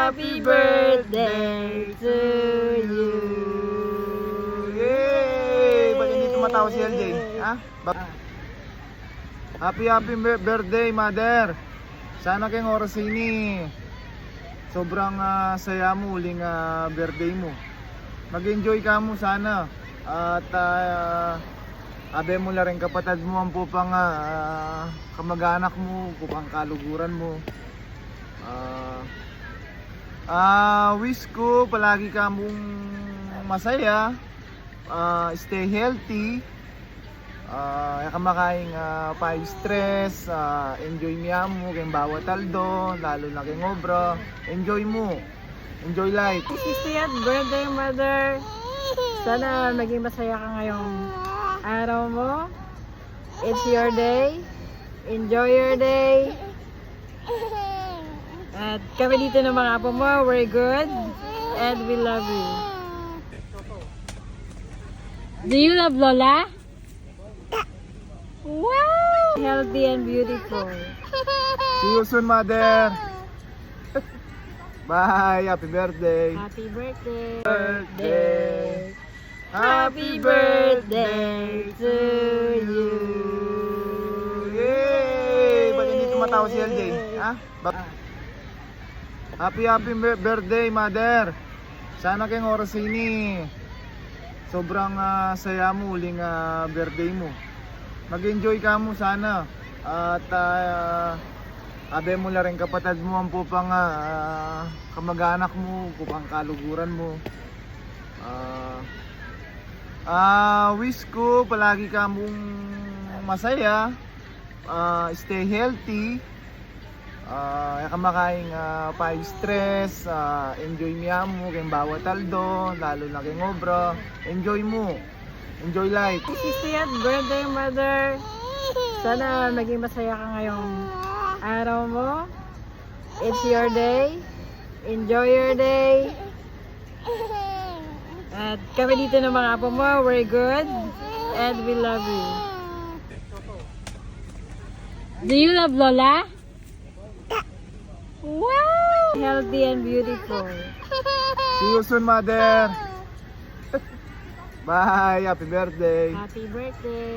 Happy birthday to you. Yay! Ba't hindi tumatawa si LJ? Ha? Happy birthday, mother. Sana kayong oras ini. Sobrang saya mo uling birthday mo. Mag-enjoy ka mo sana. At abe mo na rin kapatid mo ang pupang kamag-anak mo, pupang kaluguran mo. Wish ko palagi ka mong masaya, stay healthy, kamakain pa stress, enjoy niya mo kayong bawat taldo, lalo na kayong obra, enjoy mo, enjoy life. 60th birthday, mother. Sana maging masaya ka ngayong araw mo. It's your day. Enjoy your day. At kami dito ng mga apo mo, we're good and we love you. Do you love Lola? Wow! Healthy and beautiful. See you soon, mother. Bye, happy birthday. Happy birthday. Birthday. Happy birthday to you. Yay! Ba't hindi tumatawa si LJ? Ha? Happy birthday, mother. Sana kayong oras ini. Sobrang saya mo uling birthday mo. Mag-enjoy ka mo sana. At abe mo na rin kapatid mo ang pupang kamag-anak mo, pupang kaluguran mo. Wish ko palagi ka mong masaya, stay healthy, kamakain pa stress, enjoy niya mo kayong bawat taldo, lalo na kayong obra, enjoy mo, enjoy life. 60th birthday, mother. Sana maging masaya ka ngayong araw mo. It's your day. Enjoy your day. At kami dito ng mga apo mo, we're good and we love you. Do you love Lola? Wow! Healthy and beautiful. See you soon, mother. Bye, happy birthday. Happy birthday.